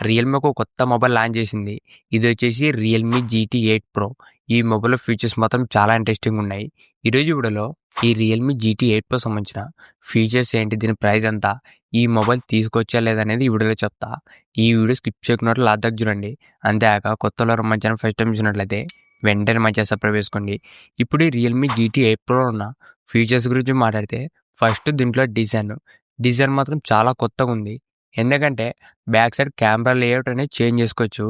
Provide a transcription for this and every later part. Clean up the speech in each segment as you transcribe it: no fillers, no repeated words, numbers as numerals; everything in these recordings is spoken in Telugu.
రియల్‌మి ఒక కొత్త మొబైల్ లాంచ్ చేసింది. ఇదొచ్చేసి రియల్‌మి జీటీ 8 ప్రో. ఈ మొబైల్‌లో ఫీచర్స్ మాత్రం చాలా ఇంట్రెస్టింగున్నాయి. ఈరోజు వీడియోలో ఈ రియల్‌మి జీటీ 8 ప్రో సంబంధించిన ఫీచర్స్ ఏంటి? దీని ప్రైస్ ఎంత? ఈ మొబైల్ తీసుకోవచ్చా లేదా అనేది ఈ వీడియోలో చెప్తా. ఈ వీడియో స్కిప్ చేయకుండా లాస్ట్ దాకా చూడండి. అంతేకాక కొత్తోళ్ళు మన ఛానల్ ఫస్ట్ టైం చూసినట్లయితే వెంటనే మన ఛానల్ సబ్స్క్రైబ్ చేసుకోండి. ఇప్పుడు ఈ రియల్‌మి జీటీ 8 ప్రోలో ఉన్న ఫీచర్స్ గురించి మాట్లాడితే ఫస్ట్ దీంట్లో డిజైన్ మాత్రం చాలా కొత్తగుంది. ఎందుకంటే బ్యాక్ సైడ్ కెమెరా లేఅవుట్ అనేది చేంజ్ చేసుకోవచ్చు.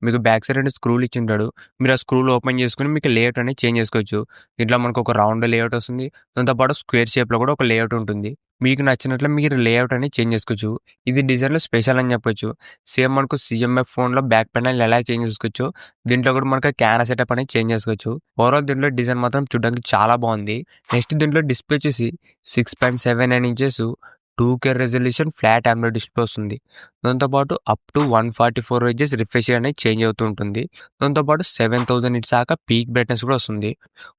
మీకు బ్యాక్ సైడ్ అనేది స్క్రూలు ఇచ్చింటాడు. మీరు ఆ స్క్రూలు ఓపెన్ చేసుకొని మీకు లేఅవుట్ అనేది చేంజ్ చేసుకోవచ్చు. దీంట్లో మనకు ఒక రౌండ్ లేఅవుట్ వస్తుంది. దాంతో పాటు స్క్వేర్ షేప్‌లో కూడా ఒక లేఅవుట్ ఉంటుంది. మీకు నచ్చినట్లు మీరు లేఅవుట్ అనేది చేంజ్ చేసుకోవచ్చు. ఇది డిజైన్‌లో స్పెషల్ అని చెప్పొచ్చు. సేమ్ మనకు సీఎంఎఫ్ ఫోన్‌లో బ్యాక్ ప్యానెల్ ఎలా చేంజ్ చేసుకోవచ్చో దీంట్లో కూడా మనకు కెమెరా సెటప్ అనేది చేంజ్ చేసుకోవచ్చు. ఓవరాల్ దీంట్లో డిజైన్ మాత్రం చూడడానికి చాలా బాగుంది. నెక్స్ట్ దీంట్లో డిస్ప్లే వచ్చేసి 6.79 inches 2K resolution flat AMOLED display వస్తుంది. దాంతోపాటు అప్ టు 144 హెర్ట్జ్ రిఫ్రెష్ అనేది చేంజ్ అవుతూ ఉంటుంది. దాంతోపాటు 7000 నిట్స్ దాకా పీక్ బ్రైట్నెస్ కూడా వస్తుంది.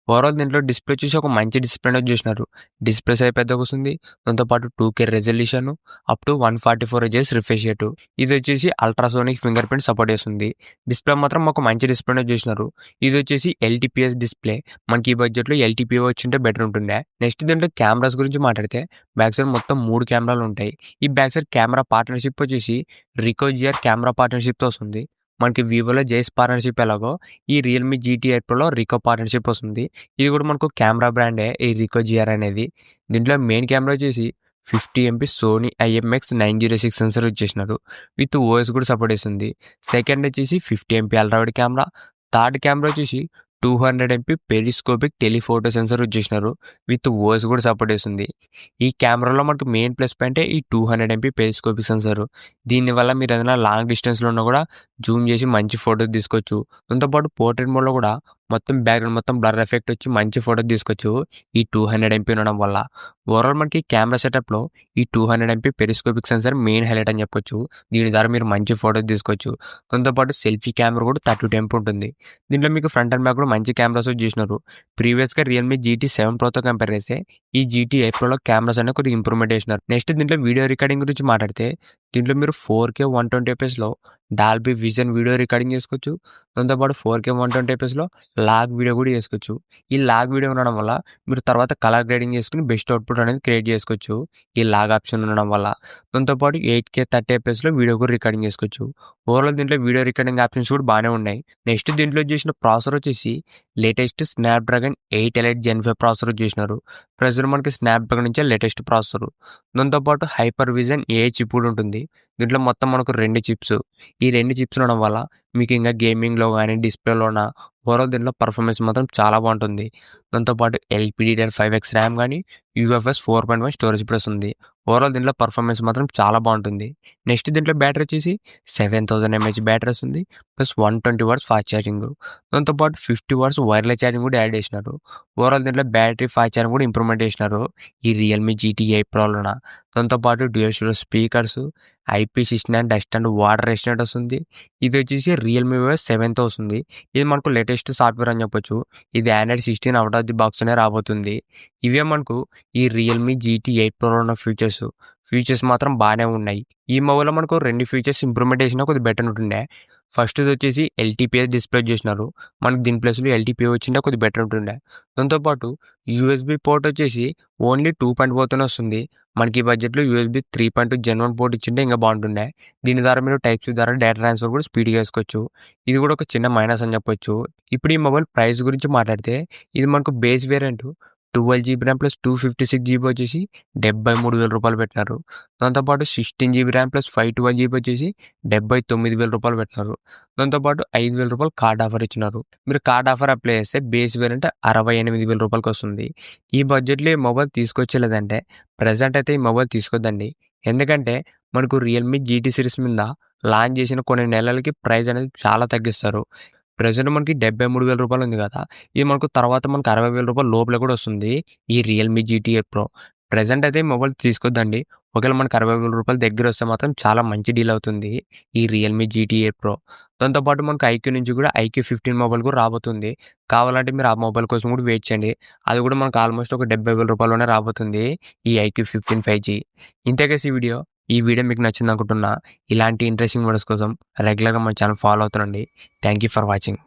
ఓవరాల్ దీంట్లో డిస్ప్లే వచ్చేసి ఒక మంచి డిస్ప్లే అనేది చేసినారు. డిస్ప్లే సైజ్ పెద్దగా వస్తుంది. దాంతోపాటు 2K resolution up to 144 hertz refresh rate. ఇది వచ్చేసి అల్ట్రాసోనిక్ ఫింగర్ ప్రింట్ సపోర్ట్ చేస్తుంది. డిస్ప్లే మాత్రం ఒక మంచి డిస్ప్లే అనేది చేసినారు. ఇది వచ్చేసి ఎల్టీపీఎస్ డిస్ప్లే. మనకి ఈ బడ్జెట్లో ఎల్టీపీఓ వచ్చింటే బెటర్ ఉంటుండే. నెక్స్ట్ దీంట్లో కెమెరాస్ గురించి మాట్లాడితే బ్యాక్ సైడ్ మొత్తం 3 కెమెరాలు ఉంటాయి. ఈ బ్యాక్ సైడ్ కెమెరా పార్ట్నర్షిప్ వచ్చేసి రికో జిఆర్ కెమెరా పార్ట్నర్షిప్‌తో వస్తుంది. మనకి వివోలో జైస్ పార్ట్నర్షిప్ ఎలాగో ఈ రియల్‌మి జీటీ 8 ప్రోలో రికో పార్ట్నర్షిప్ వస్తుంది. ఇది కూడా మనకు కెమెరా బ్రాండే ఈ రికో జిఆర్ అనేది. దీంట్లో మెయిన్ కెమెరా వచ్చేసి 50 MP Sony IMX 906 sensor use చేసినారు. విత్ ఓఎస్ కూడా సపోర్ట్ చేస్తుంది. సెకండ్ వచ్చేసి 50 MP ultra wide camera. Third camera వచ్చేసి 200 MP periscopic telephoto sensor use చేసినారు. విత్ ఓఎస్ కూడా సపోర్ట్ చేస్తుంది. ఈ కెమెరాలో మనకు మెయిన్ ప్లస్ పాయింట్ ఈ 200 ఎంపీ పెరిస్కోపిక్ సెన్సార్. దీనివల్ల మీరు ఏదైనా లాంగ్ డిస్టెన్స్‌లో ఉన్నా కూడా జూమ్ చేసి మంచి ఫోటో తీసుకోవచ్చు. దాంతోపాటు పోర్ట్రేట్ మోడ్‌లో కూడా మొత్తం బ్యాక్‌గ్రౌండ్ మొత్తం బ్లర్ ఎఫెక్ట్ వచ్చి మంచి ఫోటో తీసుకోవచ్చు. ఈ 200 ఎంపీ ఉండడం వల్ల. ఓవరాల్ మనకి కెమెరా సెటప్‌లో ఈ 200 MP periscopic sensor main highlight అని చెప్పొచ్చు. దీని ద్వారా మీరు మంచి ఫోటో తీసుకోవచ్చు. దాంతోపాటు సెల్ఫీ కెమెరా కూడా 32 ఎంపీ ఉంటుంది. దీంట్లో మీకు ఫ్రంట్ అండ్ బ్యాక్ కూడా మంచి కెమెరాస్ యూజ్ చేసినారు. ప్రీవియస్‌గా రియల్‌మి జీటీ 7 ప్రోతో కంపేర్ చేస్తే ఈ జీటీ 8 ప్రోలో కెమెరాస్ అనేవి కొద్దిగా ఇంప్రూవ్‌మెంట్ చేసినారు. నెక్స్ట్ దీంట్లో వీడియో రికార్డింగ్ గురించి మాట్లాడితే దీంట్లో మీరు 4K 120 ఎఫ్ఎస్‌లో డాల్బీ విజన్ వీడియో రికార్డింగ్ చేసుకోవచ్చు. దాంతోపాటు 4K 120 ఎఫ్ఎస్‌లో లాగ్ వీడియో కూడా చేసుకోవచ్చు. ఈ లాగ్ వీడియో ఉండడం వల్ల మీరు తర్వాత కలర్ గ్రేడింగ్ చేసుకుని బెస్ట్ అవుట్‌పుట్ అనేది క్రియేట్ చేసుకోవచ్చు. ఈ లాగ్ ఆప్షన్ ఉండడం వల్ల. దాంతోపాటు 8K 30 ఎఫ్ఎస్‌లో వీడియో కూడా రికార్డింగ్ చేసుకోవచ్చు. ఓవరాల్ దీంట్లో వీడియో రికార్డింగ్ ఆప్షన్స్ కూడా బాగానే ఉన్నాయి. నెక్స్ట్ దీంట్లో చేసిన ప్రాసెసర్ వచ్చేసి లేటెస్ట్ స్నాప్‌డ్రాగన్ 8 ఎలైట్ జెన్ 5 ప్రాసెసర్ యూజ్ చేసినారు. ప్రెజెంట్ మనకి స్నాప్‌డ్రాగన్ నుంచే లేటెస్ట్ ప్రాసెసర్. దాంతోపాటు హైపర్ విజన్ ఏఐ చిప్ కూడా ఉంటుంది. దీంట్లో మొత్తం మనకు 2 చిప్స్. ఈ 2 చిప్స్ ఉండడం వల్ల మీకు ఇంకా గేమింగ్‌లో గానీ, డిస్ప్లేలోన ఓవరాల్ దీంట్లో పర్ఫార్మెన్స్ మాత్రం చాలా బాగుంటుంది. దాంతోపాటు LPDDR5X ర్యామ్ గానీ, యూఎఫ్ఎస్ 4.1 స్టోరేజ్ ప్లస్ ఉంది. ఓవరాల్ దీంట్లో పర్ఫార్మెన్స్ మాత్రం చాలా బాగుంటుంది. నెక్స్ట్ దీంట్లో బ్యాటరీ వచ్చేసి 7000 ఎంఏహెచ్ బ్యాటరీ వస్తుంది. Plus 120 watts fast charging. దాంతోపాటు 50 వాట్స్ వైర్లెస్ ఛార్జింగ్ కూడా యాడ్ చేసినారు. ఓవరాల్ దీంట్లో బ్యాటరీ ఫాస్ట్ ఛార్జింగ్ కూడా ఇంప్రూవ్‌మెంట్ చేసినారు ఈ రియల్‌మి జీటీ 8 ప్రోలోన. దాంతోపాటు dual stereo speakers, IP69 dust and water resistant వస్తుంది. ఇది వచ్చేసి రియల్‌మి OS 7తో వస్తుంది. ఇది మనకు లేటెస్ట్ సాఫ్ట్‌వేర్ అని చెప్పొచ్చు. ఇది Android 16 out of the box అనే రాబోతుంది. ఇవే మనకు ఈ రియల్‌మి జీటీ 8 ప్రోలో ఉన్న ఫీచర్స్ మాత్రం బాగానే ఉన్నాయి. ఈ మొబైల్‌లో మనకు 2 ఫీచర్స్ ఇంప్రూవ్‌మెంట్ చేసినా కొద్దిగా బెటర్ ఉంటుండే. ఫస్ట్‌ది వచ్చేసి ఎల్టీపీఎస్ డిస్ప్లే చేసినారు. మనకు దీని ప్లేస్‌లో ఎల్టీపీఓ వచ్చింటే కొద్దిగా బెటర్ ఉంటుండే. దాంతోపాటు యూఎస్బీ పోర్ట్ వచ్చేసి ఓన్లీ 2.4తోనే వస్తుంది. మనకి ఈ బడ్జెట్‌లో యూఎస్బీ 3.2 జెన్ 1 పోర్ట్ ఇచ్చింటే ఇంకా బాగుంటుండే. దీని ద్వారా మీరు టైప్ సి ద్వారా డేటా ట్రాన్స్‌ఫర్ కూడా స్పీడ్‌గా చేసుకోవచ్చు. ఇది కూడా ఒక చిన్న మైనస్ అని చెప్పొచ్చు. ఇప్పుడు ఈ మొబైల్ ప్రైస్ గురించి మాట్లాడితే ఇది మనకు base variant 12 GB RAM plus 256 GB వచ్చేసి రూ. 73,000 పెట్టినారు. దాంతోపాటు 16 జీబీ ర్యామ్ ప్లస్ 512 జీబీ వచ్చేసి రూ. 79,000 పెట్టినారు. దాంతోపాటు రూ. 5,000 కార్డ్ ఆఫర్ ఇచ్చినారు. మీరు కార్డ్ ఆఫర్ అప్లై చేస్తే బేస్ వేరియంట్ రూ. 68,000 వస్తుంది. ఈ బడ్జెట్‌లో ఈ మొబైల్ తీసుకొచ్చలేదంటే ప్రెజెంట్ అయితే ఈ మొబైల్ తీసుకోద్దండి. ఎందుకంటే మనకు రియల్‌మి జీటీ సిరీస్ మీద లాంచ్ చేసిన కొన్ని నెలలకి ప్రైస్ అనేది చాలా తగ్గిస్తారు. ప్రెజెంట్ మనకి రూ. 73,000 ఉంది కదా! ఇది మనకు తర్వాత మనకు రూ. 60,000 లోపల కూడా వస్తుంది. ఈ రియల్‌మి జీటీ 8 ప్రో. ప్రెజెంట్ అయితే ఈ మొబైల్ తీసుకోద్దండి. ఒకవేళ మనకు రూ. 60,000 దగ్గర వస్తే మాత్రం చాలా మంచి డీల్ అవుతుంది ఈ రియల్‌మి జీటీ 8 ప్రో. దాంతోపాటు మనకు ఐక్యూ నుంచి కూడా ఐక్యూ 15 మొబైల్ కూడా రాబోతుంది. కావాలంటే మీరు ఆ మొబైల్ కోసం కూడా వెయిట్ చేయండి. అది కూడా మనకు ఆల్మోస్ట్ ఒక రూ. 70,000లోనే రాబోతుంది ఈ ఐక్యూ 15 5G. ఇంతే గైస్ ఈ వీడియో. ఈ వీడియో మీకు నచ్చింది అనుకుంటున్నా. ఇలాంటి ఇంట్రెస్టింగ్ వీడియోస్ కోసం రెగ్యులర్గా మన ఛానల్ ఫాలో అవుతుండండి. Thank you for watching.